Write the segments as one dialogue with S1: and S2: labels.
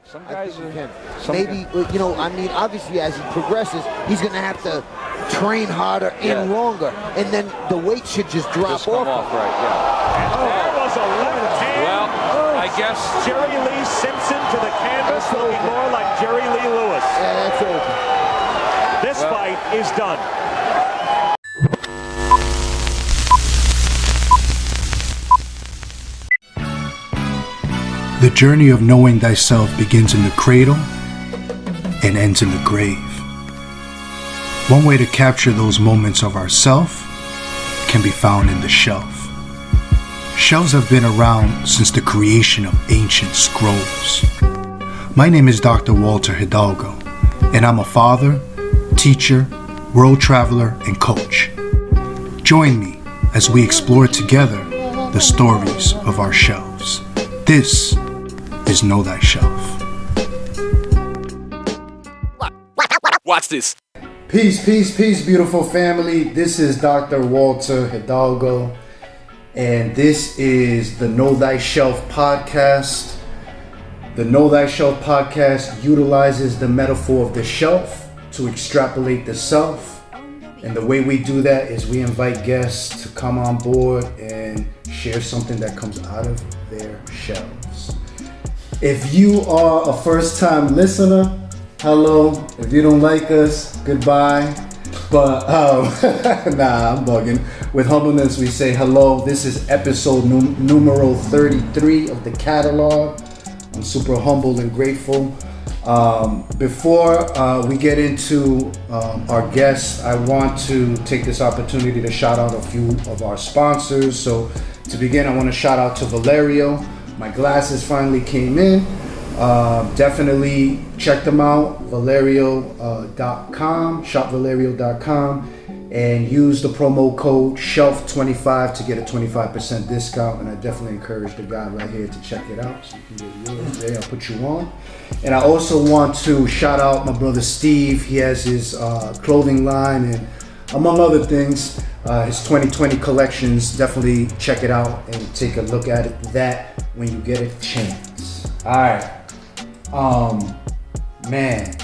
S1: Some guys
S2: can. Maybe, obviously as he progresses, he's going to have to train harder and longer. And then the weight should just drop off.
S1: Right, yeah.
S3: And that was a left hand.
S1: Well, I guess
S3: Jerry Lee Simpson to the canvas, looking more like Jerry Lee Lewis.
S2: Yeah, that's over.
S3: This fight is done.
S4: The journey of knowing thyself begins in the cradle and ends in the grave. One way to capture those moments of ourself can be found in the shelf. Shelves have been around since the creation of ancient scrolls. My name is Dr. Walter Hidalgo, and I'm a father, teacher, world traveler, and coach. Join me as we explore together the stories of our shelves. This is Know Thyself.
S1: watch this.
S4: Peace, beautiful family. This is Dr. Walter Hidalgo, and this is the Know Thyself podcast. The Know Thyself podcast utilizes the metaphor of the shelf to extrapolate the self. And the way we do that is we invite guests to come on board and share something that comes out of their shelves. If you are a first-time listener, hello. If you don't like us, goodbye. But I'm bugging. With humbleness, we say hello. This is episode numero 33 of the catalog. I'm super humble and grateful. Before we get into our guests, I want to take this opportunity to shout out a few of our sponsors. So to begin, I want to shout out to Valerio. My glasses finally came in. Definitely check them out, Valerio.com, shopvalerio.com, and use the promo code SHELF25 to get a 25% discount. And I definitely encourage the guy right here to check it out. So you can get yours there. I'll put you on. And I also want to shout out my brother Steve. He has his clothing line and among other things, his 2020 collections. Definitely check it out and take a look at that when you get a chance. All right. Man.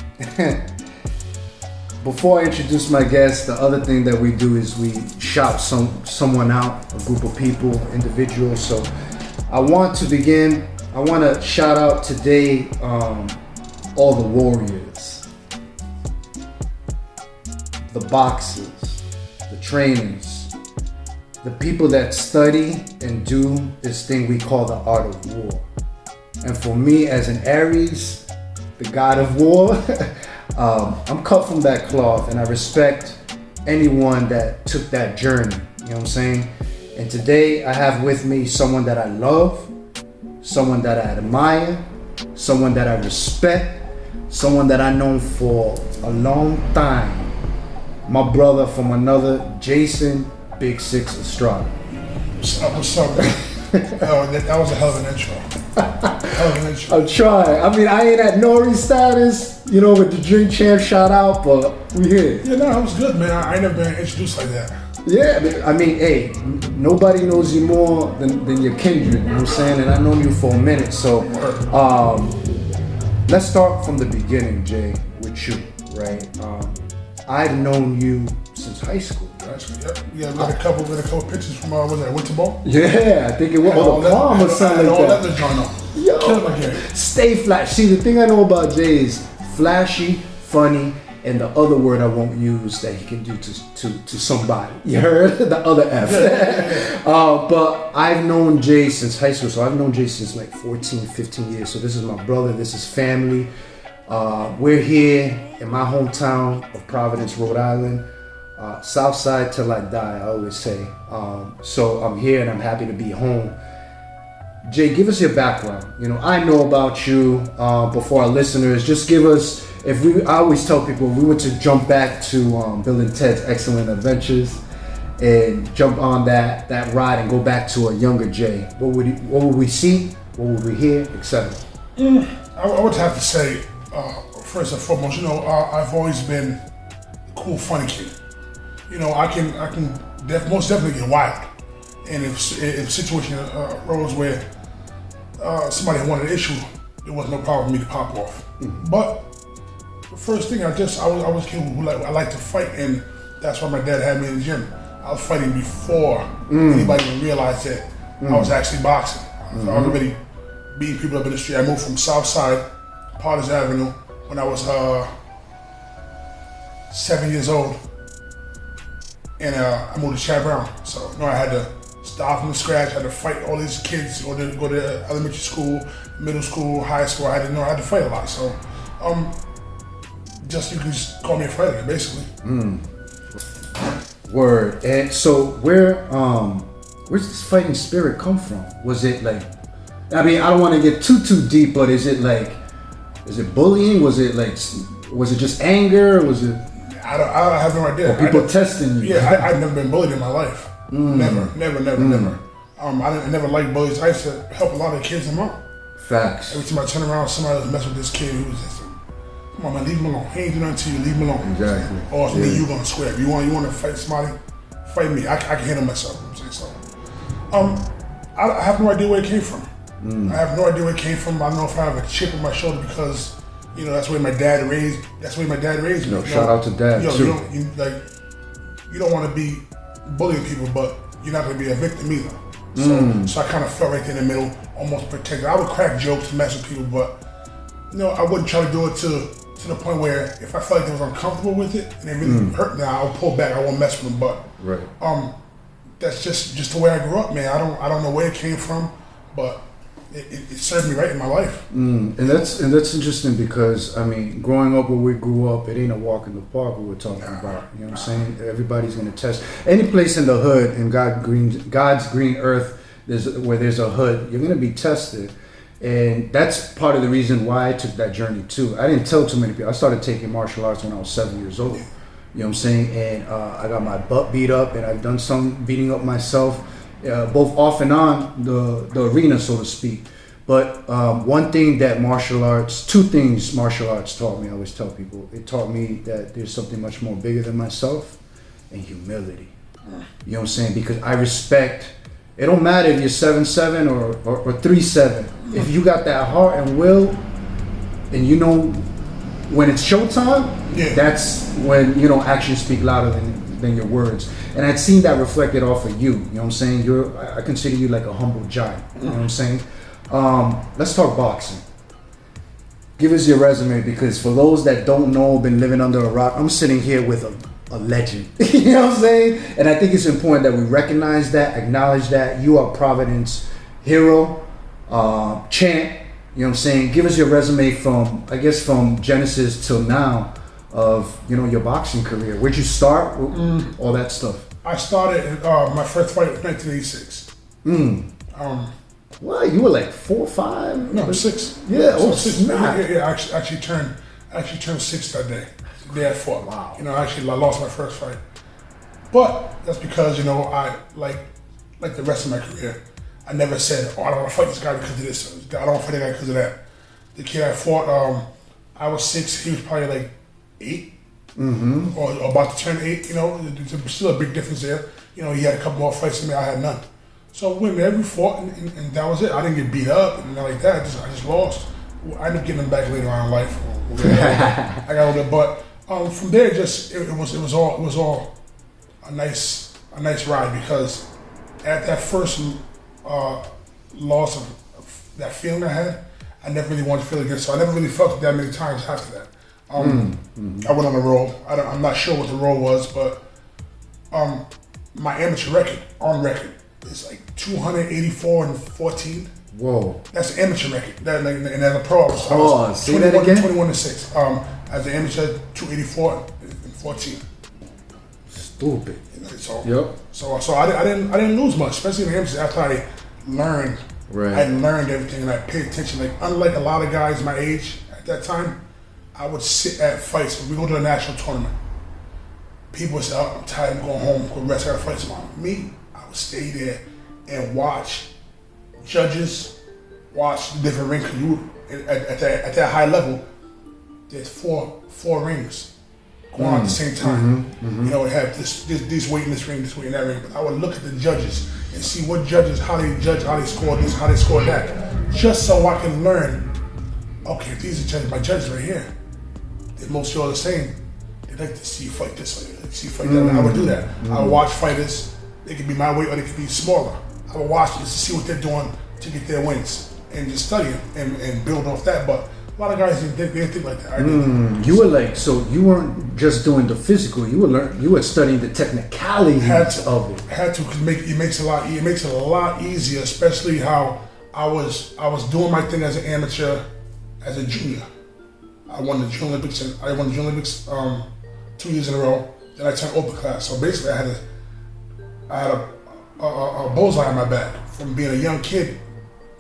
S4: Before I introduce my guest, the other thing that we do is we shout someone out, a group of people, individuals. So I want to begin. I want to shout out today all the warriors, the boxers, the trainers, the people that study and do this thing we call the art of war. And for me as an Aries, the god of war, I'm cut from that cloth, and I respect anyone that took that journey, you know what I'm saying? And today I have with me someone that I love, someone that I admire, someone that I respect, someone that I've known for a long time. My brother from another, Jason Big Six Estrada.
S5: What's up, man? That was a hell of an intro.
S4: I'm trying. I mean, I ain't at Nori status, with the Drink Champ shout out, but we here.
S5: Yeah, no, that was good, man. I ain't never been introduced like that.
S4: Yeah, I mean, hey, nobody knows you more than your kindred, you know what I'm saying? And I've known you for a minute, so let's start from the beginning, Jay, with you, right? I've known you since high school.
S5: Yep. Yeah, we had a couple pictures from was that Winter Ball?
S4: Yeah, I think it was the Palm or something like that.
S5: That joint on.
S4: Yo, stay flash. See, the thing I know about Jay is flashy, funny, and the other word I won't use that he can do to somebody. You heard the other F.
S5: Yeah.
S4: But I've known Jay since high school, so I've known Jay since like 14, 15 years. So this is my brother. This is family. We're here in my hometown of Providence, Rhode Island. South side till I die, I always say. So I'm here and I'm happy to be home. Jay, give us your background. I know about you, but for our listeners, just give us, I always tell people, we were to jump back to Bill and Ted's Excellent Adventures and jump on that ride and go back to a younger Jay. What would we see? What would we hear? Etc.
S5: I would have to say, first and foremost, I've always been a cool, funny kid. I can most definitely get wild, and if situation arose where somebody wanted an issue, there was no problem for me to pop off. But the first thing, I was a kid who I like to fight, and that's why my dad had me in the gym. I was fighting before anybody even realized that I was actually boxing. I was already beating people up in the street. I moved from South Side, Potters Avenue, when I was 7 years old, and I moved to Chad Brown. So I had to start from scratch. I had to fight all these kids, go to elementary school, middle school, high school. I had to fight a lot. So you can just call me a fighter, basically.
S4: Word. And so where's this fighting spirit come from? Was it like, I mean, I don't want to get too deep, but is it bullying? Was it just anger? Was it?
S5: I have no idea.
S4: Or people testing you?
S5: Yeah, I've never been bullied in my life. Never. I never liked bullies. I used to help a lot of kids them out.
S4: Facts.
S5: Every time I turn around, somebody was messing with this kid. He was just, come on, man, leave him alone. He ain't do nothing to you. Leave him alone.
S4: Exactly.
S5: Or it's me, you gonna swear. If you want to fight somebody, fight me. I can handle myself. You know what I'm saying? So, I have no idea where it came from. I have no idea where it came from. I don't know if I have a chip on my shoulder because, that's where my dad raised. That's where my dad raised me.
S4: Shout out to dad too.
S5: You don't want to be bullying people, but you're not gonna be a victim either. So I kind of felt right there in the middle, almost protected. I would crack jokes to mess with people, but I wouldn't try to do it to the point where if I felt like they was uncomfortable with it and it really hurt me, I'll pull back. I won't mess with them. But that's just the way I grew up, man. I don't know where it came from, but it served me right in my life. And
S4: that's interesting because, I mean, growing up where we grew up, it ain't a walk in the park what we're talking about. You know what I'm saying? Everybody's going to test. Any place in the hood, in God's green earth, where there's a hood, you're going to be tested. And that's part of the reason why I took that journey too. I didn't tell too many people. I started taking martial arts when I was 7 years old. You know what I'm saying? And I got my butt beat up, and I've done some beating up myself. Both off and on the arena, so to speak. But one thing that two things martial arts taught me, I always tell people, it taught me that there's something much more bigger than myself, and humility. You know what I'm saying? Because I respect, it don't matter if you're 7'7" or 3'7". If you got that heart and will, and when it's showtime, that's when, actions speak louder than your words. And I'd seen that reflected off of you. You know what I'm saying? I consider you like a humble giant. You know what I'm saying? Let's talk boxing. Give us your resume, because for those that don't know, been living under a rock, I'm sitting here with a legend. You know what I'm saying? And I think it's important that we recognize that, acknowledge that. You are Providence hero, champ. You know what I'm saying? Give us your resume from Genesis till now of, your boxing career. Where'd you start? All that stuff.
S5: I started my first fight in 1986.
S4: What? You were like 4 or 5?
S5: No, 6.
S4: Yeah,
S5: so 6.
S4: Snap.
S5: Yeah. I actually turned 6 that day. The day I fought.
S4: Wow.
S5: I lost my first fight, but that's because I like the rest of my career, I never said, I don't want to fight this guy because of this. I don't want to fight that guy because of that. The kid I fought, I was 6. He was probably like 8. Or about to turn 8. There's still a big difference there. He had a couple more fights than me. I had none. So we fought, and that was it. I didn't get beat up and nothing like that. I just lost. I ended up getting them back later on in life. I got older, but from there, it was all a nice ride, because at that first loss of that feeling I had, I never really wanted to feel it again. So I never really felt it that many times after that. I went on a roll. I'm not sure what the roll was, but my amateur record on record is like 284-14.
S4: Whoa.
S5: That's an amateur record. And as a pro, I was
S4: say that again?
S5: 21-6. As an amateur, 284-14.
S4: Stupid.
S5: So I didn't lose much, especially in the amateur. After I learned, I learned everything, and I paid attention. Like, unlike a lot of guys my age at that time, I would sit at fights. When we go to a national tournament, people would say, I'm tired, I'm going home, go rest, I got to fight tomorrow. Me, I would stay there and watch judges, watch the different rings. At that high level, there's four rings going on at the same time. It have this weight in this ring, this weight in that ring. But I would look at the judges and see what judges, how they judge, how they score this, how they score that, just so I can learn okay, if these are judges, my judges right here, they most all the same. They like to see you fight this way, they like to see you fight that way. I would do that. I would watch fighters. They could be my weight or they could be smaller. I would watch just to see what they're doing to get their wins and just study them and build off that. But a lot of guys didn't think like that.
S4: You were like, so you weren't just doing the physical. You were studying the technicalities of it.
S5: Had to, cause it makes it a lot easier, especially how I was doing my thing as an amateur, as a junior. I won the Junior Olympics. 2 years in a row. Then I turned open class. So basically, I had a bullseye on my back from being a young kid.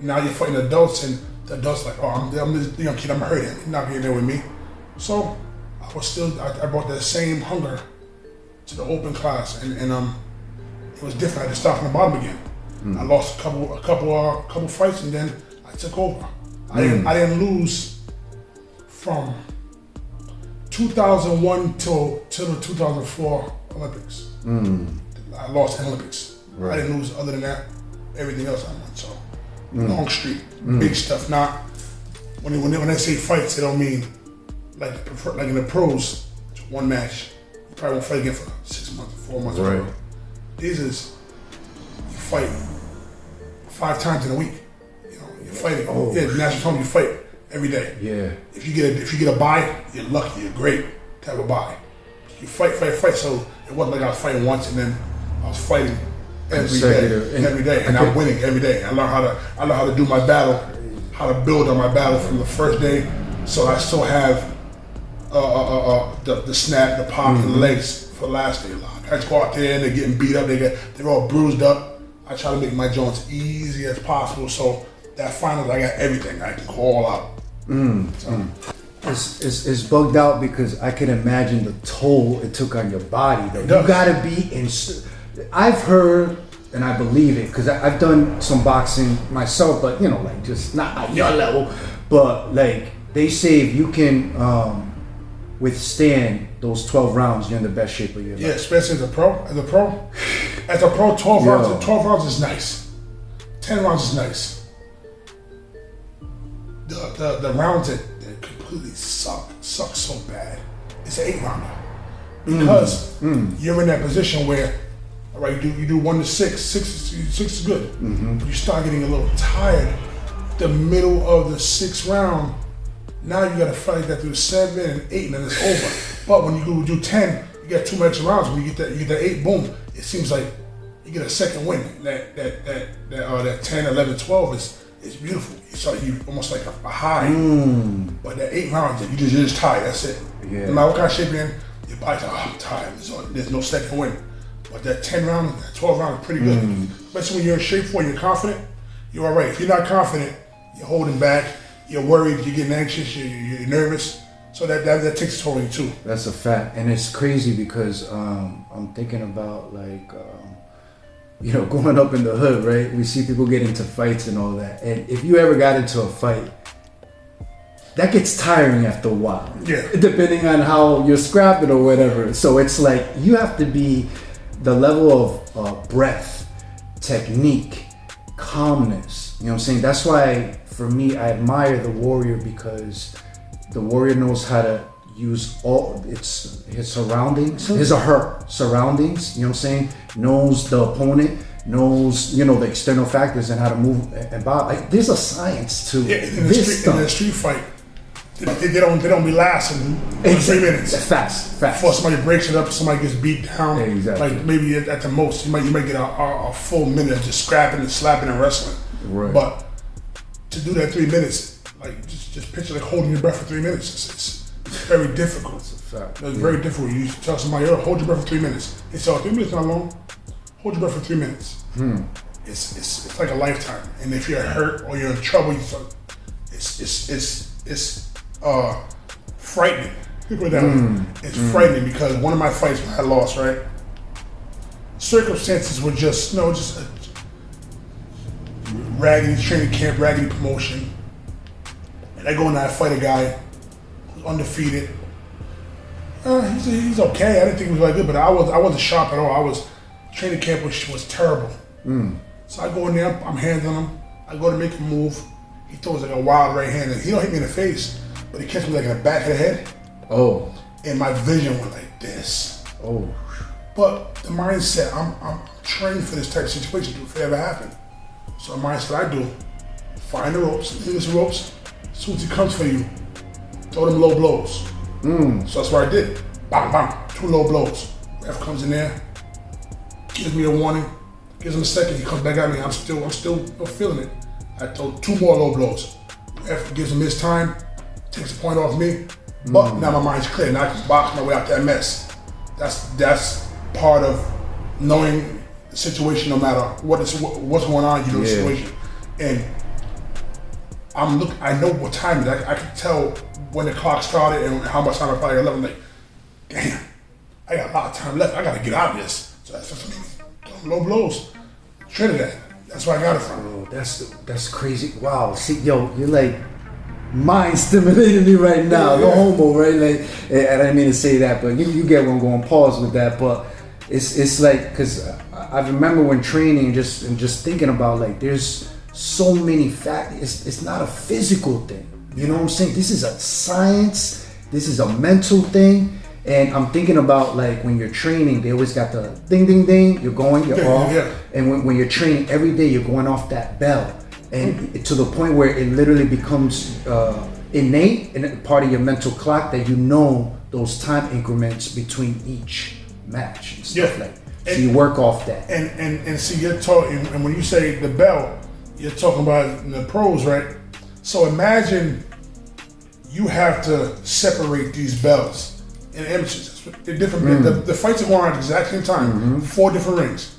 S5: Now you're fighting adults, and the adults like, oh, I'm this young kid. I'm hurting. He's not getting there with me. So I brought that same hunger to the open class, and it was different. I had to start from the bottom again. I lost a couple fights, and then I took over. I didn't lose from 2001 till the 2004 Olympics. I lost in Olympics. Right. I didn't lose other than that. Everything else I won. So long streak, big stuff. Not when I say fights, it don't mean like in the pros. It's one match. You probably won't fight again for 6 months, 4 months.
S4: Right.
S5: These is you fight 5 times in a week. You know, you're fighting.
S4: Oh.
S5: Yeah, national tournament, you fight every day.
S4: Yeah.
S5: If you get a bye, you're lucky. You're great to have a bye. You fight. So it wasn't like I was fighting once and then I was fighting every day, and I'm winning every day. I learned how to do my battle, how to build on my battle from the first day. So I still have the snap, the pop, and the legs for the last day. I just go out there and they're getting beat up. They're all bruised up. I try to make my joints easy as possible. So that finals, I got everything. I can call out.
S4: It's bugged out because I can imagine the toll it took on your body. Though you gotta be in. I've heard and I believe it because I've done some boxing myself, but you know, like just not at your level. But like they say, if you can withstand those 12 rounds, you're in the best shape of your life.
S5: Yeah, especially as a pro. As a pro, 12 rounds. 12 rounds is nice. 10 rounds is nice. The rounds that completely suck so bad. It's an 8-rounder because you're in that position where, all right, you do 1 to 6. 6 is good. But you start getting a little tired. The middle of the 6th round, now you got to fight that through 7 and 8, and then it's over. But when you go do 10, you got 2 more extra rounds. When you get that 8, boom, it seems like you get a second win. That 10, 11, 12 is beautiful. It's like you almost like a high. But that 8 rounds, you're just tired. That's it.
S4: Yeah. No
S5: matter what kind of shape you're in, your body's like, oh, I'm tired. There's no second win. But that 10 round, that 12 round is pretty good. Especially when you're in shape for it, you're confident, you're all right. If you're not confident, you're holding back, you're worried, you're getting anxious, you're nervous. So that takes a toll on you too.
S4: That's a fact. And it's crazy because I'm thinking about like, you know, growing up in the hood, right? We see people get into fights and all that. And if you ever got into a fight, that gets tiring after a while.
S5: Yeah.
S4: Depending on how you're scrapping or whatever. So it's like you have to be the level of breath, technique, calmness. You know what I'm saying? That's why, for me, I admire the warrior because the warrior knows how to use all his surroundings, his or her surroundings. You know what I'm saying? Knows the opponent, knows, you know, the external factors and how to move and bob. Like, there's a science to this stuff.
S5: In a street fight, they don't be lasting 3 minutes.
S4: Fast.
S5: Before somebody breaks it up, somebody gets beat down.
S4: Exactly.
S5: Like maybe at the most, you might get a full minute of just scrapping and slapping and wrestling.
S4: Right.
S5: But to do that 3 minutes, like just picture like holding your breath for 3 minutes. It's very difficult.
S4: It's a fact.
S5: It's very difficult. You tell somebody, oh, hold your breath for 3 minutes. They say, 3 minutes not long. Hold your breath for 3 minutes. It's like a lifetime. And if you're hurt or you're in trouble, it's frightening. It's frightening because one of my fights when I lost, right? Circumstances were just a raggedy training camp, raggedy promotion. And I go in there, I fight a guy who's undefeated. He's okay. I didn't think he was really good, but I wasn't sharp at all. Training camp was terrible. So I go in there, I'm handling him. I go to make a move. he throws like a wild right hand, and he don't hit me in the face, but he catches me like in the back of the head.
S4: Oh.
S5: And my vision went like this.
S4: Oh.
S5: But the mindset, I'm trained for this type of situation if it ever happen. So the mindset I do, find the ropes, leave the ropes. As soon as he comes for you, throw them low blows. So that's what I did. Bang, bang, 2 low blows. Ref comes in there, gives me a warning, gives him a second, he comes back at me, I'm still feeling it. I throw 2 more low blows. Ref gives him his time, takes the point off me, but now my mind's clear, now I can box my way out that mess. That's part of knowing the situation, no matter what's going on, you know the situation. And I know what time it is. I can tell when the clock started and how much time I probably left. I'm like, damn, I got a lot of time left. I gotta get out of this. So that's what I mean. Low blows. Trinidad. That's where I got it from.
S4: Oh, that's crazy. Wow. See, yo, you're like mind stimulating me right now. No homo, right? Like, I didn't mean to say that, but you get where I'm going. Pause with that, but it's like, because I remember when training and just thinking about, like, there's so many factors. It's not a physical thing. You know what I'm saying? This is a science. This is a mental thing. And I'm thinking about, like, when you're training, they always got the ding, ding, ding. You're going, you're off.
S5: Yeah.
S4: And when you're training every day, you're going off that bell. And to the point where it literally becomes innate and part of your mental clock that you know those time increments between each match and stuff like that. So you work off that.
S5: And see, you're talking, and when you say the bell, you're talking about the pros, right? So imagine you have to separate these bells in amateurs. They're different. The fights are going on at the exact same time. 4 different rings.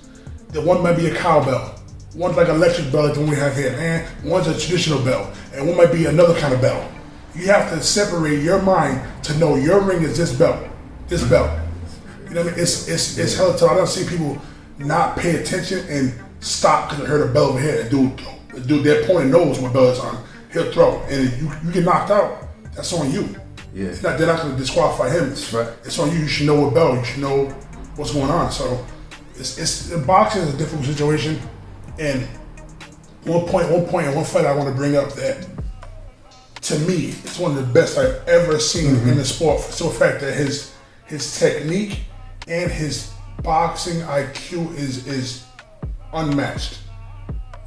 S5: The one might be a cowbell. One's like an electric bell like the one we have here. And one's a traditional bell. And one might be another kind of bell. You have to separate your mind to know your ring is this belt. This belt. You know what I mean? It's hella tough. I don't see people not pay attention and stop because they heard a bell over here. And dude, their opponent knows what bell is on. He'll throw. And if you get knocked out, that's on you.
S4: Yeah.
S5: They're not going to disqualify him.
S4: That's right.
S5: It's on you. You should know what bell. You should know what's going on. So boxing is a difficult situation. And one point and one fight I want to bring up that, to me, it's one of the best I've ever seen in the sport. For the fact that his technique and his boxing IQ is unmatched.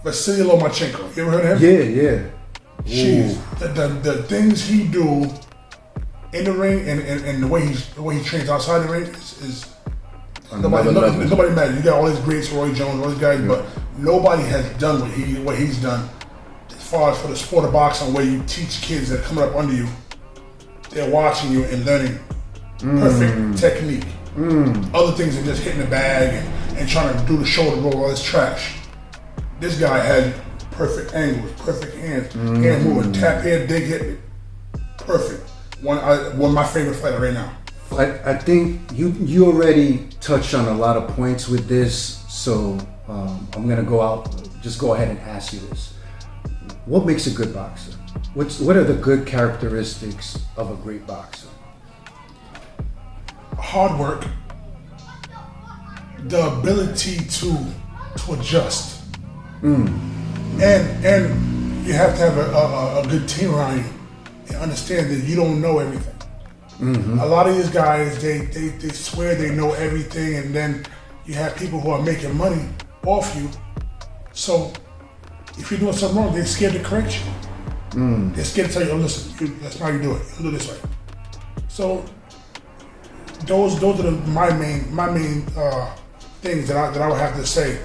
S5: Vasily Lomachenko. You ever heard of him?
S4: Yeah.
S5: Jeez, the things he do in the ring and the way he trains outside the ring is nobody matters. You got all these greats, Roy Jones, all these guys, but nobody has done what he's done as far as for the sport of boxing, where you teach kids that are coming up under you. They're watching you and learning perfect technique. Other things than just hitting the bag and trying to do the shoulder roll, all this trash. This guy had perfect angles, perfect hands, hand moving, tap here, dig hit, perfect. One of my favorite fighter right now.
S4: I think you already touched on a lot of points with this, so I'm gonna go ahead and ask you this. What makes a good boxer? What are the good characteristics of a great boxer?
S5: Hard work, the ability to adjust, and you have to have a good team around you and understand that you don't know everything. A lot of these guys, they swear they know everything, and then you have people who are making money off you. So if you're doing something wrong, they're scared to correct you. They're scared to tell you, oh, listen, that's not how you do it. You do it this way. So those are my main things that I would have to say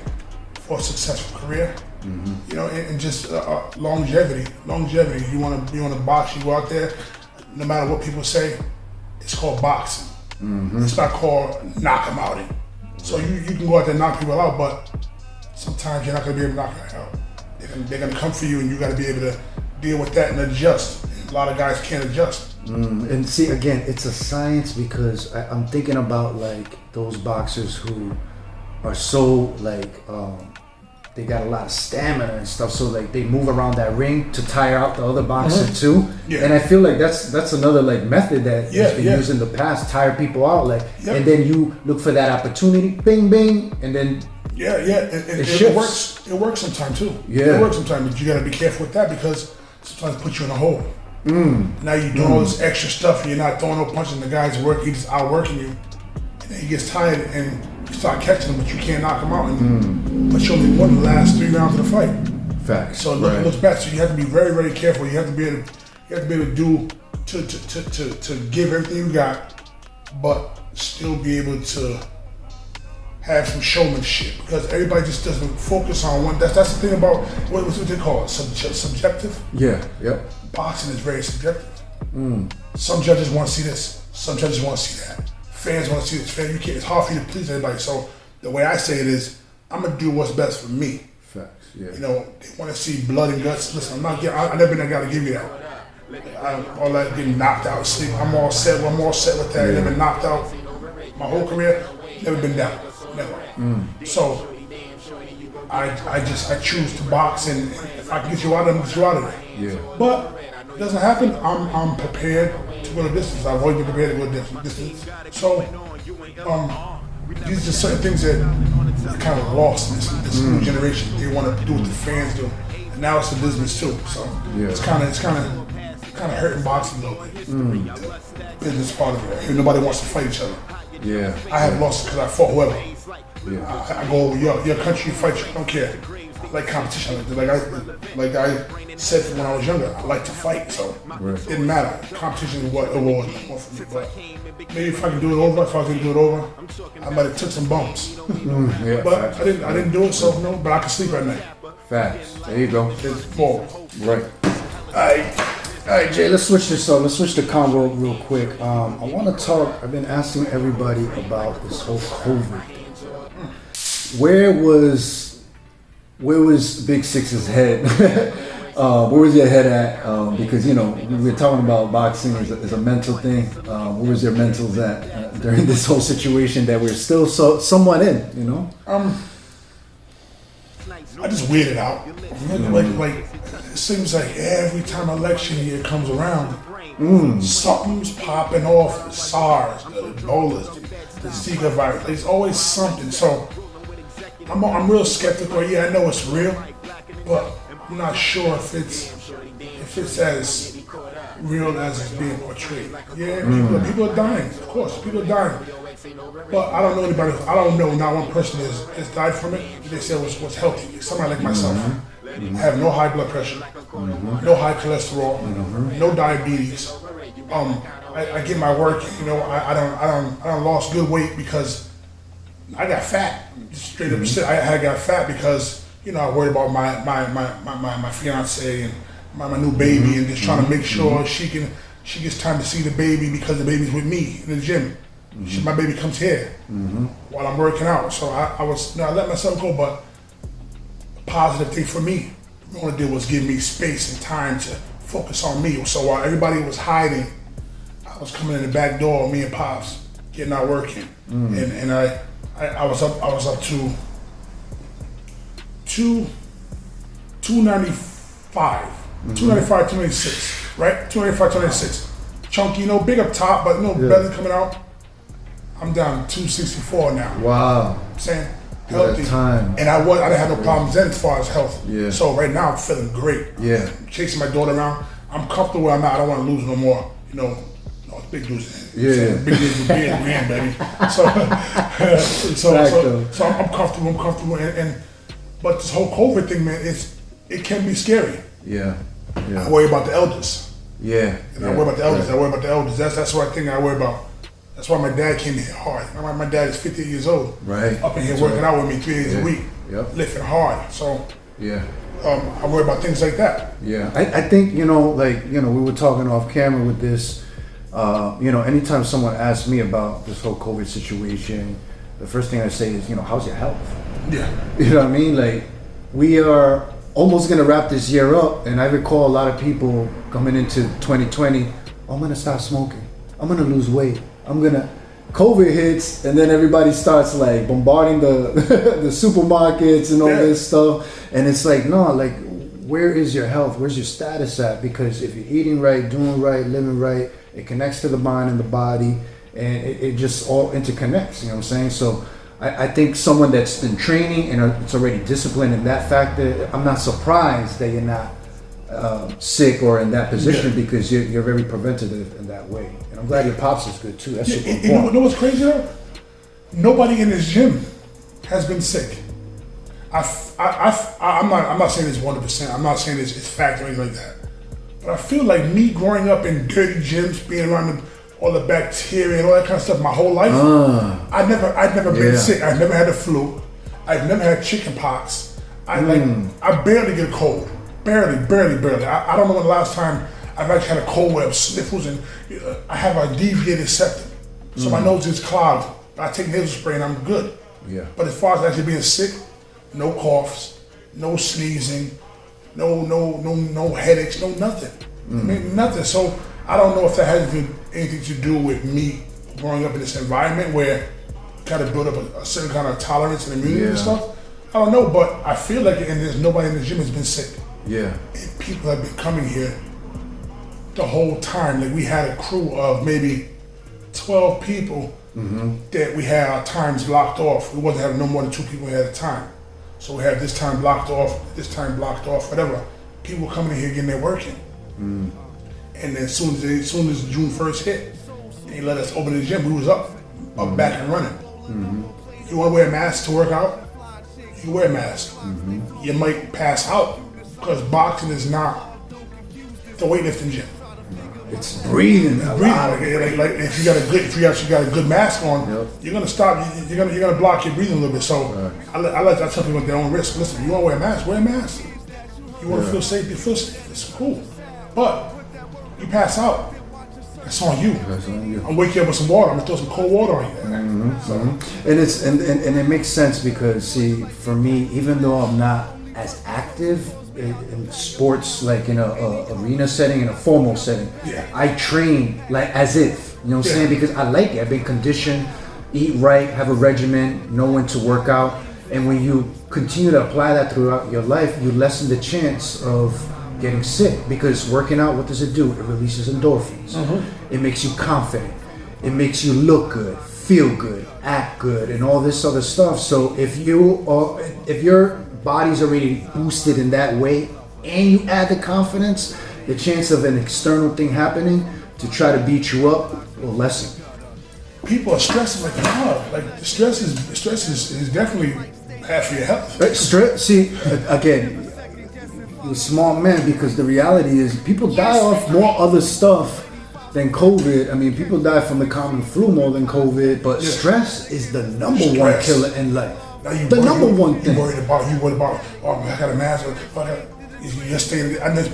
S5: for a successful career. You know, and just longevity. You want to box, you go out there, no matter what people say. It's called boxing. It's not called knock them out. So you can go out there and knock people out, but sometimes you're not going to be able to knock them out. They're going to come for you, and you got to be able to deal with that and adjust. And a lot of guys can't adjust.
S4: And see, again, it's a science, because I'm thinking about, like, those boxers who are so, like, they got a lot of stamina and stuff, so like they move around that ring to tire out the other boxer too. And I feel like that's another like method that has been used in the past, tire people out, like, and then you look for that opportunity, bing bing, and then
S5: it works. It works sometimes too. It works sometimes, but you got to be careful with that, because sometimes put you in a hole. Now you're doing all this extra stuff and you're not throwing no punches in the guy's work, he's just outworking you. And then he gets tired and you start catching him, but you can't knock him out. But you only won the last 3 rounds of the fight.
S4: Facts.
S5: So it looks bad. So you have to be very, very careful. You have to be able to do to give everything you got, but still be able to have some showmanship, because everybody just doesn't focus on one. That's the thing about what's they call it, subjective.
S4: Yeah. Yep.
S5: Boxing is very subjective. Some judges want to see this. Some judges want to see that. Fans want to see this. You can't. It's hard for you to please everybody. So the way I say it is, I'm gonna do what's best for me.
S4: Facts. Yeah.
S5: You know, they want to see blood and guts. Listen, I never been that guy to give you that. All that getting knocked out, sleep. I'm all set. I'm all set with that. I've never been knocked out my whole career. Never been down. Never. So I choose to box, and if I can get you out of it, get you out of there.
S4: Yeah.
S5: But if it doesn't happen, I'm prepared to go the distance. I've always been prepared to go the distance. So these are just certain things that are kind of lost in this new generation. They want to do what the fans do, and now it's the business too. So it's kind of hurting boxing a little bit. The business part of it. Nobody wants to fight each other.
S4: Yeah.
S5: I have losses because I fought whoever.
S4: Yeah.
S5: I go over your country, fight you. I don't care. I like competition. Like I said when I was younger, I like to fight. So it didn't matter. Competition is what it was for me. But maybe if I can do it over, I might have took some bumps. But I didn't do it. So no. But I can sleep at night.
S4: Facts. There you go.
S5: It's more.
S4: Right. All right, Jay, let's switch this up. Let's switch the combo real quick. I want to talk, I've been asking everybody about this whole COVID. Where was Big Six's head? Where was your head at? Because, you know, we're talking about boxing as a mental thing. Where was your mentals at during this whole situation that we're still somewhat in, you know?
S5: I just weirded out. Like it seems like every time election year comes around, something's popping off. The SARS, the Ebola, the Zika virus. There's always something. So I'm real skeptical. Yeah, I know it's real, but I'm not sure if it's as real as it's being portrayed. Yeah, people are dying. Of course, people are dying. But I don't know anybody. I don't know not one person has died from it. They say was healthy. Somebody like myself. I have no high blood pressure, no high cholesterol, no diabetes. I get my work. You know, I don't lost good weight because I got fat. Straight up shit. I got fat because, you know, I worry about my fiance and my new baby, and just trying to make sure she gets time to see the baby because the baby's with me in the gym. My baby comes here while I'm working out. So I let myself go, but the positive thing for me, what I want to do was give me space and time to focus on me. So while everybody was hiding, I was coming in the back door, me and Pops, getting out working. And I was up to 295, 296, right? 295, 296. Chunky, you know, big up top, but no belly coming out. I'm down to 264 now. Wow. I'm saying healthy.
S4: Time.
S5: And I didn't have no problems then as far as health.
S4: Yeah.
S5: So right now I'm feeling great.
S4: Yeah.
S5: I'm chasing my daughter around. I'm comfortable where I'm at. I don't want to lose no more. You know, big dudes.
S4: Yeah.
S5: Big dudes with beard, man, baby. So I'm comfortable. And but this whole COVID thing, man, it can be scary.
S4: Yeah.
S5: I worry about the elders.
S4: Yeah.
S5: And I worry about the elders. That's what I think I worry about. That's why my dad came here hard. My dad is 58 years old.
S4: Right.
S5: Up in here working out with me 3 days a week.
S4: Yep.
S5: Lifting hard. So
S4: yeah.
S5: I worry about things like that.
S4: Yeah. I think, you know, like, you know, we were talking off camera with this. You know, anytime someone asks me about this whole COVID situation, the first thing I say is, you know, how's your health?
S5: Yeah.
S4: You know what I mean? Like, we are almost going to wrap this year up, and I recall a lot of people coming into 2020, I'm going to stop smoking. I'm going to lose weight. COVID hits, and then everybody starts like bombarding the the supermarkets and all this stuff. And it's like, no, like, where is your health? Where's your status at? Because if you're eating right, doing right, living right, it connects to the mind and the body, and it just all interconnects, you know what I'm saying? So I think someone that's been training and it's already disciplined in that factor, I'm not surprised that you're not sick or in that position because you're very preventative in that way. And I'm glad your pops is good too. That's super
S5: You
S4: important.
S5: know what's crazy though? Nobody in this gym has been sick. I'm not saying it's 100%. I'm not saying it's fact or anything like that. But I feel like me growing up in dirty gyms, being around all the bacteria and all that kind of stuff my whole life, I've never been sick. I've never had the flu. I've never had chicken pox. I barely get a cold. Barely. I don't know when the last time I've actually had a cold where I have sniffles and I have a deviated septum. So my nose is clogged. I take nasal spray and I'm good.
S4: Yeah.
S5: But as far as actually being sick, no coughs, no sneezing, no headaches, no nothing. I mean, nothing. So I don't know if that has anything to do with me growing up in this environment where kind of build up a certain kind of tolerance and immunity and stuff. I don't know, but I feel like and there's nobody in the gym has been sick.
S4: Yeah.
S5: And people have been coming here the whole time. Like we had a crew of maybe 12 people that we had our times blocked off. We wasn't having no more than 2 people at a time. So we had this time blocked off, whatever. People were coming in here getting their work in. And then as soon as June 1st hit, they let us open the gym. We was up back and running. You want to wear a mask to work out? You wear a mask. You might pass out because boxing is not the weightlifting gym.
S4: It's breathing.
S5: Like if you actually got a good mask on, you're gonna stop. You're gonna block your breathing a little bit. So I tell people at their own risk. Listen, you want to wear a mask? Wear a mask. You want to feel safe? You feel safe. It's cool. But you pass out. That's on you. I'm wake you up with some water. I'm gonna throw some cold water on you.
S4: And it's and it makes sense because see, for me, even though I'm not as active in sports, like in a arena setting, in a formal setting, I train like as if, you know what I'm saying? Because I like it. I've been conditioned, eat right, have a regimen, know when to work out. And when you continue to apply that throughout your life, you lessen the chance of getting sick because working out, what does it do? It releases endorphins. It makes you confident. It makes you look good, feel good, act good, and all this other stuff. So if your body's already boosted in that way, and you add the confidence, the chance of an external thing happening to try to beat you up will lessen.
S5: People are stressing like hell. Like stress is definitely bad for your health.
S4: Stress. See, again, you're a smart man because the reality is people die off more other stuff than COVID. I mean, people die from the common flu more than COVID, but stress is the number one killer in life. The number one thing.
S5: You worried about, oh, I got a mask. You're staying. And there's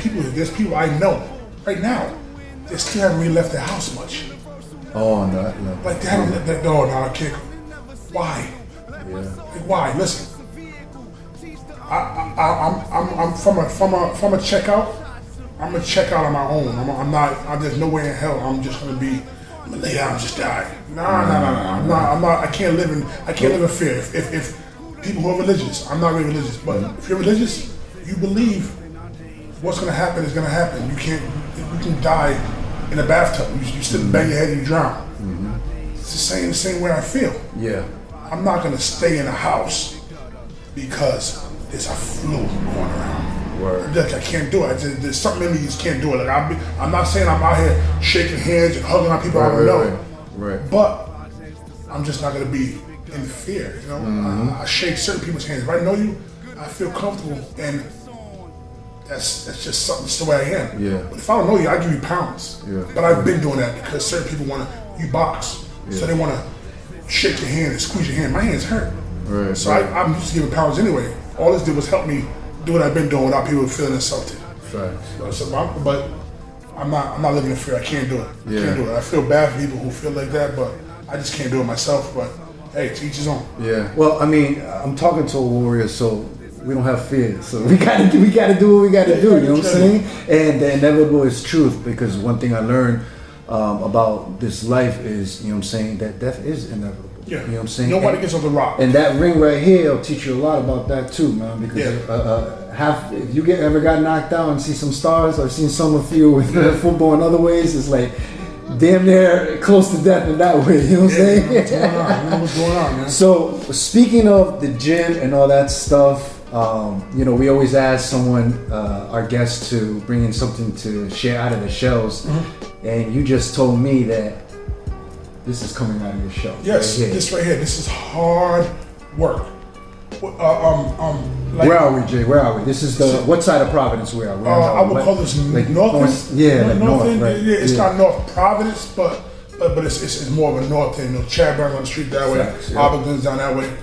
S5: people I know right now that still haven't really left their house much.
S4: Oh, no.
S5: Like they haven't left their door. No, I can't. Why?
S4: Yeah.
S5: Like why? Listen. I'm from a checkout. I'm gonna check out on my own. I'm not. There's no way in hell I'm just gonna lay down and just die. No. I'm not. I can't live in fear. If people who are religious, I'm not really religious, but if you're religious, you believe what's gonna happen is gonna happen. You can die in a bathtub. You sit and bang your head and you drown. It's the same way I feel.
S4: Yeah.
S5: I'm not gonna stay in a house because there's a flu going around. I can't do it. There's something in me just can't do it. Like I'm not saying I'm out here shaking hands and hugging on people I don't know.
S4: Right.
S5: But I'm just not gonna be in fear. You know, I shake certain people's hands. If I know you, I feel comfortable, and that's just something. That's the way I am.
S4: Yeah.
S5: But if I don't know you, I give you pounds.
S4: Yeah.
S5: But I've been doing that because certain people you box, so they want to shake your hand and squeeze your hand. My hands hurt.
S4: Right.
S5: So I'm used to giving pounds anyway. All this did was help me do what I've been doing without people feeling insulted.
S4: Facts.
S5: But I'm not living in fear. I can't do it.
S4: Yeah.
S5: I can't do it. I feel bad for people who feel like that, but I just can't do it myself. But hey, to each his own.
S4: Yeah. Well, I mean, I'm talking to a warrior, so we don't have fear. So we gotta do what we gotta do. You know what I'm saying? And the inevitable is truth, because one thing I learned about this life is, you know what I'm saying, that death is inevitable.
S5: Yeah.
S4: You know what I'm saying?
S5: Nobody gets off the rock.
S4: And that ring right here will teach you a lot about that too, man. Because if you ever got knocked out and see some stars, or seen some of you with football in other ways, it's like damn near close to death in that way. You know what I'm saying?
S5: What's going on, man?
S4: So speaking of the gym and all that stuff, You know, we always ask someone, our guests, to bring in something to share out of the shells, and you just told me that this is coming out of your shell.
S5: Yes, this right here. This is hard work.
S4: Like, where are we, Jay? Where are we? This is the what side of Providence we are?
S5: I would call this
S4: like
S5: north.
S4: Yeah, like north. Right?
S5: Yeah, it's not North Providence, but it's more of a north end. You know, Chadburn on the street that way, Arlington's down that way.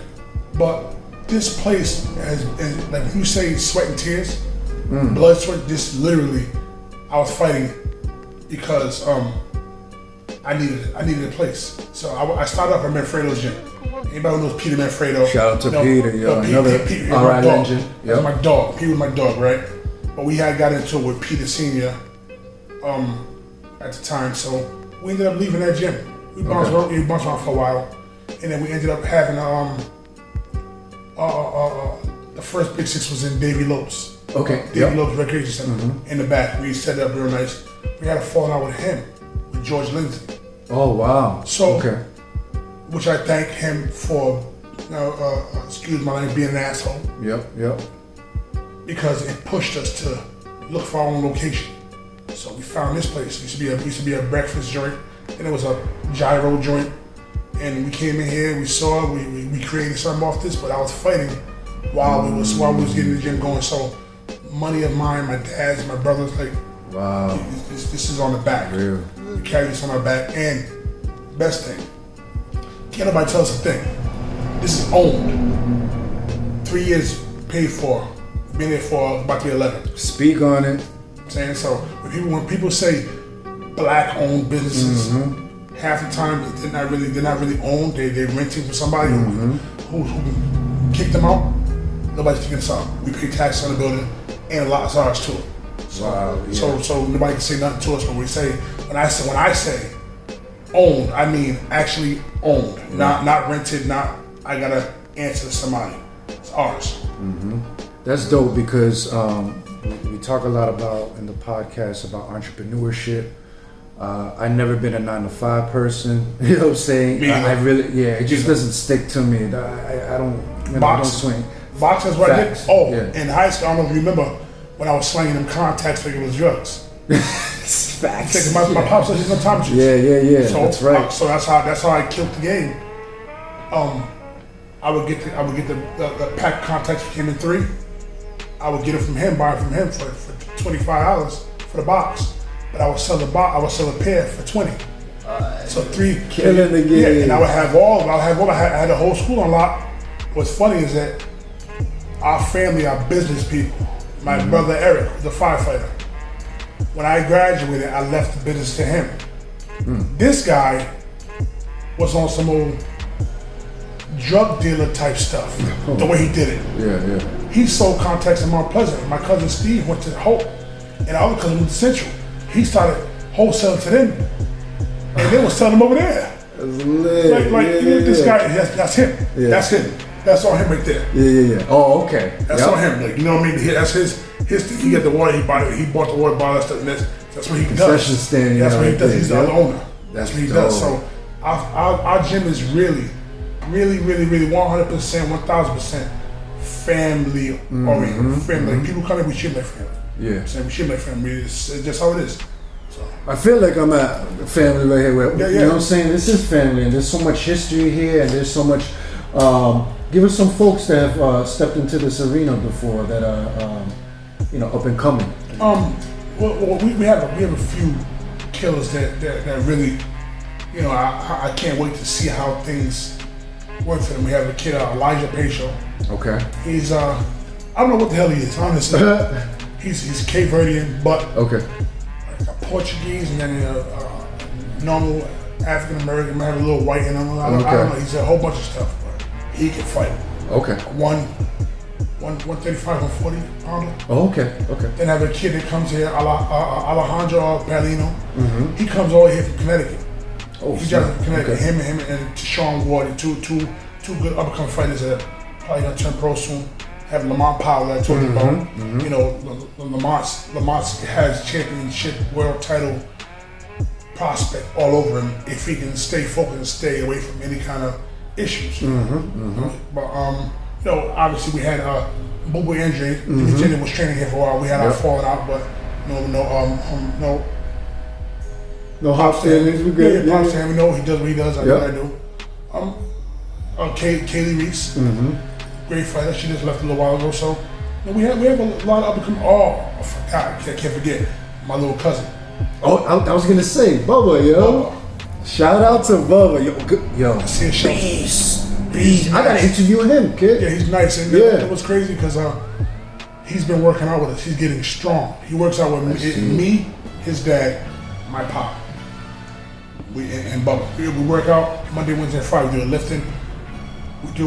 S5: But this place has, like when you say sweat and tears, blood, sweat. This literally, I was fighting because I needed a place. So I started off at Manfredo's gym. Anybody knows Peter Manfredo?
S4: Shout out to Peter, yo. Another
S5: Pete
S4: alright legend.
S5: That's my dog. Pete was my dog, right? But we had got into it with Peter Senior at the time, so we ended up leaving that gym. We bounced around for a while, and then we ended up having the first Big Six was in Davy Lopes.
S4: Okay.
S5: Davy Lopes Recreation Center in the back. We set it up real nice. We had a falling out with him, with George Lindsay.
S4: Oh wow.
S5: So, which I thank him for, excuse my language, being an asshole.
S4: Yep.
S5: Because it pushed us to look for our own location. So we found this place. It used to be a breakfast joint, and it was a gyro joint. And we came in here, we saw it, we created something off this, but I was fighting while we was getting the gym going. So money of mine, my dad's, my brother's, like,
S4: wow,
S5: this is on the back.
S4: Real.
S5: We carry this on our back, and best thing, can't nobody tell us a thing. This is owned. 3 years paid for. Been there for about to be 11.
S4: Speak on it.
S5: I'm saying, so when people say black-owned businesses, half the time they're not really owned. They're renting from somebody who kicked them out. Nobody's kicking us out. We pay taxes on the building, and a lot is ours too. So, so nobody can say nothing to us. But when I say owned, I mean actually owned, not rented. Not I gotta answer to somebody. It's ours.
S4: That's dope because we talk a lot about in the podcast about entrepreneurship. I've never been a 9-to-5 person. You know what I'm saying? I really, it just doesn't stick to me. I don't swing.
S5: Boxing is what I did. In high school, I don't know if you remember when I was slinging them contacts thinking it was drugs.
S4: Facts.
S5: My pops said he's on top of you.
S4: Yeah.
S5: So,
S4: that's right.
S5: So that's how I killed the game. I would get the pack of contacts that came in 3. I would get it from him, buy it from him for $25 for the box. But I would sell a pair for 20. So 3
S4: killing the game.
S5: Yeah, and I would have all. I had the whole school on lock. What's funny is that our family are business people. My brother Eric was a firefighter. When I graduated, I left the business to him. This guy was on some old drug dealer type stuff. The way he did it.
S4: Yeah.
S5: He sold contacts in Mount Pleasant. My cousin Steve went to Hope, and the other cousin went to Central. He started wholesaling to them, and they were selling them over there. This guy, that's him. Yeah. That's him. That's all him right there.
S4: Yeah. Oh, okay.
S5: That's all him. Like, you know what I mean? That's his thing. He got the water. He bought the water bottle and stuff. And that's what he does.
S4: Concession stand.
S5: That's what he does. He's the other owner.
S4: That's
S5: what he does. So our gym is really 100%, 1000% family oriented. Family. Like, people come in, we treat like family.
S4: Yeah.
S5: So we treat like family. It's just how it is. So.
S4: I feel like I'm at family right here. You know what I'm saying? This is family, and there's so much history here, and there's so much. Give us some folks that have stepped into this arena before that are, up and coming.
S5: Well, we have a few killers that really, I can't wait to see how things work for them. We have a kid, Elijah Pacho. Okay. He's I don't know what the hell he is, honestly. he's Cape Verdean, but like a Portuguese, and then a normal African American, might have a little white in him. I don't know. He's a whole bunch of stuff. He can fight. Okay. 135, 140 pounder.
S4: Oh, okay.
S5: Then I have a kid that comes here, Alejandro Palino. He comes all the way here from Connecticut. Oh, he's out from Connecticut. Him and Sean Ward, two good upcoming fighters that are probably gonna turn pro soon. Have Lamont Powell that I told you about. Lamont has championship world title prospect all over him if he can stay focused and stay away from any kind of issues. But you know, obviously we had a boo-boo injury. Virginia was training here for a while. We had our falling out, but
S4: no hot feelings. We good.
S5: Yeah, yeah. We know he does what he does. I know what I do. Kaylee Reese, great fighter. She just left a little while ago. So we have a lot of up and coming. Oh, I forgot. I can't forget my little cousin.
S4: Oh, I was gonna say Bubba, yo. Bubba. Shout out to Bubba, yo. Beast. I gotta interview him, kid.
S5: Yeah, he's nice. And it was crazy because he's been working out with us. He's getting strong. He works out with me, his dad, my pop. And Bubba. We work out Monday, Wednesday, and Friday. We do lifting. We do.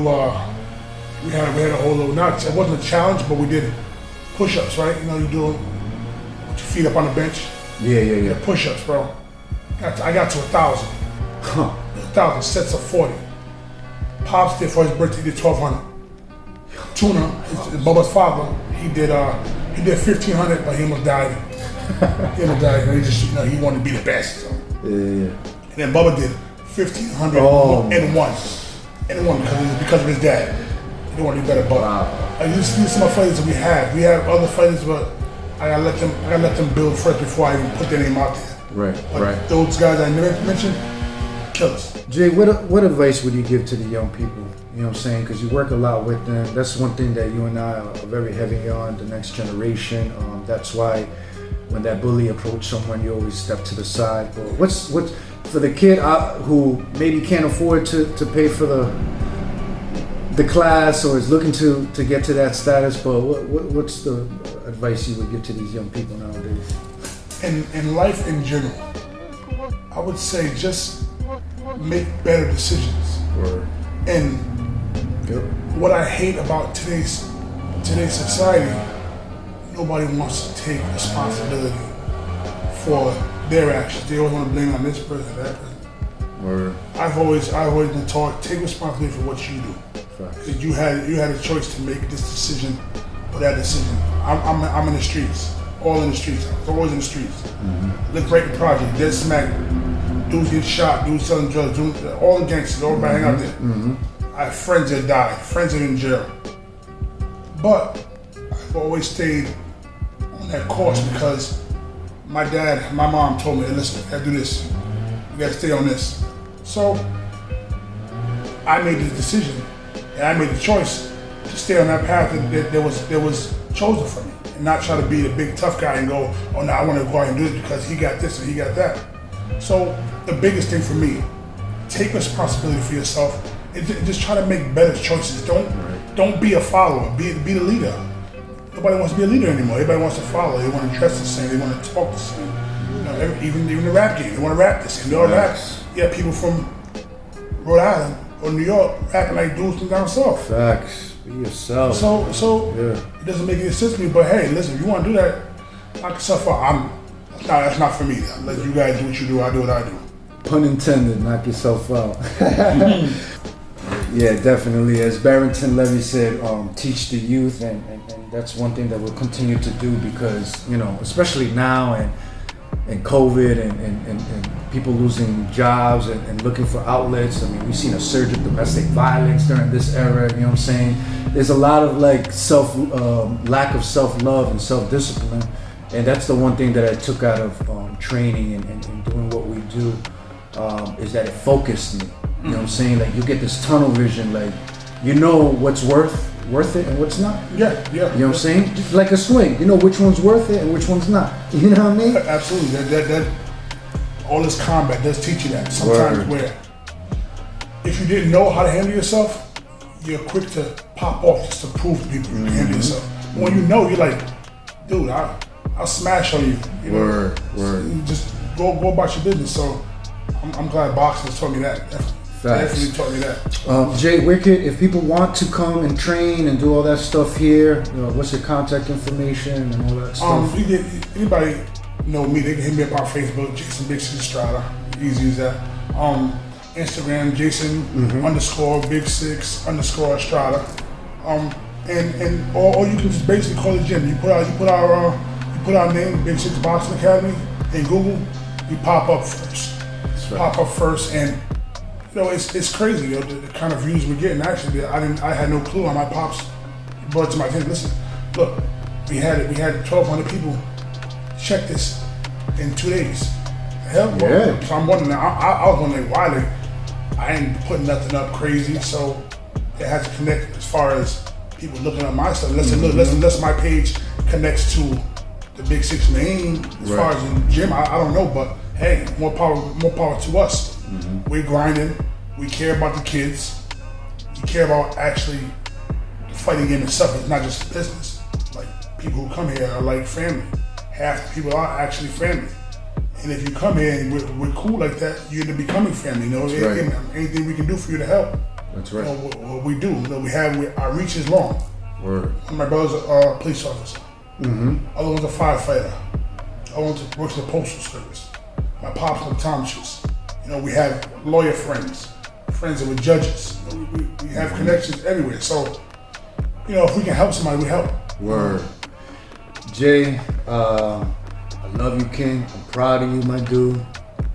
S5: We had a whole little. It wasn't a challenge, but we did push-ups, right? You know, you do put your feet up on the bench.
S4: Yeah.
S5: Push-ups, bro. I got to 1,000. 1,000 sets of 40. Pops did for his birthday. He did 1,200. Tuna, Bubba's father, he did 1,500, but he almost died. He wanted to be the best. So.
S4: Yeah.
S5: And then Bubba did 1,500 and one because of his dad. He didn't want to be better, but these are some of the fighters that we have. We have other fighters, but I gotta let them build first before I even put their name out there.
S4: Right.
S5: Those guys I mentioned, killers.
S4: Jay, what advice would you give to the young people? You know what I'm saying? Because you work a lot with them. That's one thing that you and I are very heavy on, the next generation. That's why when that bully approaches someone, you always step to the side. But what's for the kid who maybe can't afford to pay for the class or is looking to get to that status, but what's the advice you would give to these young people nowadays?
S5: In life in general, I would say just make better decisions. And what I hate about today's society, nobody wants to take responsibility for their actions. They always want to blame on this person, that person. I've always been taught, take responsibility for what you do. You had a choice to make this decision or that decision. I'm in the streets, all in the streets. I was always in the streets. Live breaking project, dead smack. Dudes get shot, dudes selling drugs, all the gangsters, everybody hang out there. I have friends that died, friends that are in jail. But I've always stayed on that course because my mom told me, hey, listen, you gotta do this. You gotta stay on this. So I made the decision and I made the choice to stay on that path that was chosen for me and not try to be the big tough guy and go, oh no, I want to go out and do this because he got this and he got that. So the biggest thing for me, take responsibility for yourself and just try to make better choices. Don't be a follower, be the leader. Nobody wants to be a leader anymore. Everybody wants to follow. They want to dress the same. They want to talk the same. You know, even the rap game, they want to rap the same. They all rap. Yeah, people from Rhode Island or New York rapping like dudes from down south.
S4: Facts. Be yourself.
S5: So it doesn't make any sense to me. But hey, listen, if you want to do that, knock yourself out. That's not for me. Let you guys do what you do. I do what I do.
S4: Pun intended. Knock yourself out. Yeah, definitely. As Barrington Levy said, teach the youth, and that's one thing that we'll continue to do because, you know, especially now and COVID and people losing jobs and looking for outlets. I mean, we've seen a surge of domestic violence during this era, you know what I'm saying? There's a lot of like lack of self-love and self-discipline. And that's the one thing that I took out of training and doing what we do, is that it focused me. You know what I'm saying? Like you get this tunnel vision, like you know what's worth it and what's not.
S5: Yeah.
S4: You know what I'm saying? Just like a swing, you know which one's worth it and which one's not. You know what I mean?
S5: Absolutely. That all this combat does teach you that. Sometimes where if you didn't know how to handle yourself, you're quick to pop off just to prove to people you can handle yourself. But when you know, you're like, dude, I'll smash on you. You know?
S4: Word.
S5: So just go about your business. So I'm glad boxing has taught me that. Definitely taught me that.
S4: Jay, if people want to come and train and do all that stuff here, what's your contact information and all that stuff?
S5: Anybody know me, they can hit me up on Facebook, Jason Big Six Estrada. Easy as that. Instagram, Jason _Big Six _Estrada. And or you can just basically call the gym. You put our name, Big Six Boxing Academy, in Google, you pop up first. Pop up first, and know, it's crazy, you know, the kind of views we're getting. Actually, I had no clue. On my pops brought it to my attention. Listen, look, we had 1,200 people check this in 2 days. Hell,
S4: Yeah.
S5: So I'm wondering. I was wondering why I ain't putting nothing up crazy. So it has to connect as far as people looking at my stuff. Unless my page connects to the Big Six name. As far as in gym, I don't know, but hey, more power to us. We're grinding. We care about the kids. We care about actually fighting in itself. It's not just business. Like, people who come here are like family. Half the people are actually family. And if you come here and we're cool like that, you end up becoming family. You know, anything we can do for you to help.
S4: That's right.
S5: You know, what we do. You know, our reach is long.
S4: Word.
S5: My brother's a police officer. Other one's a firefighter. Other one works in the postal service. My pop's an optometrist. You know, we have lawyer friends that were judges. You know, we have connections everywhere. So, you know, if we can help somebody, we help.
S4: Word. Jay, I love you, King. I'm proud of you, my dude.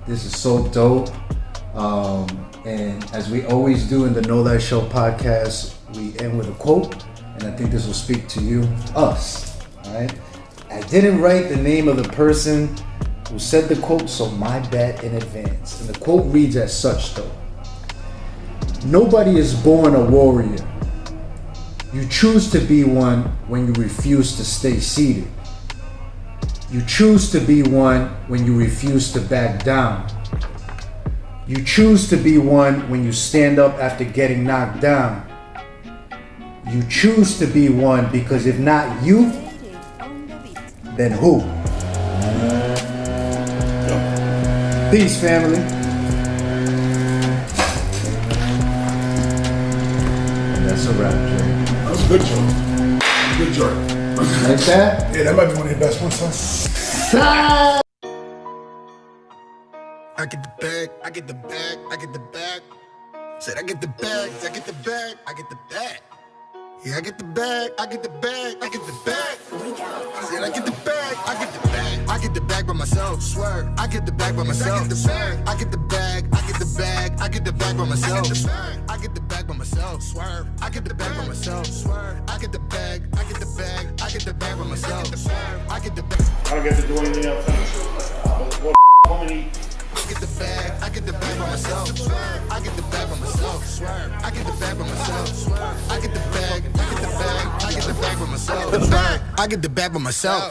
S4: This is so dope. And as we always do in the Know Thy Show podcast, we end with a quote, and I think this will speak to you, us. All right. I didn't write the name of the person who said the quote, so my bad in advance. And the quote reads as such, though. Nobody is born a warrior. You choose to be one when you refuse to stay seated. You choose to be one when you refuse to back down. You choose to be one when you stand up after getting knocked down. You choose to be one because if not you, then who? Peace, family. And that's a wrap, Jay.
S5: That's a good joke. Good joke.
S4: Like that?
S5: Yeah, that might be one of your best ones, son.
S6: I get the bag, I get the bag, I get the bag. Said I get the bag, I get the bag, I get the bag. Yeah, I get the bag, I get the bag, I get the bag. Said I get the bag, I get the bag. I get the bag by myself, swear. I get the bag by myself. I get the bag, I get the bag, I get the bag, I get the bag by myself. I get the bag by myself, swear. I get the bag by myself, swear. I get the bag, I get the bag, I get the bag by myself. I get the bag.
S3: I don't get to do anything else. What woman
S6: I get the bag, I get the bag by myself. I get the bag by myself. I get the bag by myself. I get the bag, I get the bag, I get the bag by myself. I get the bag by myself.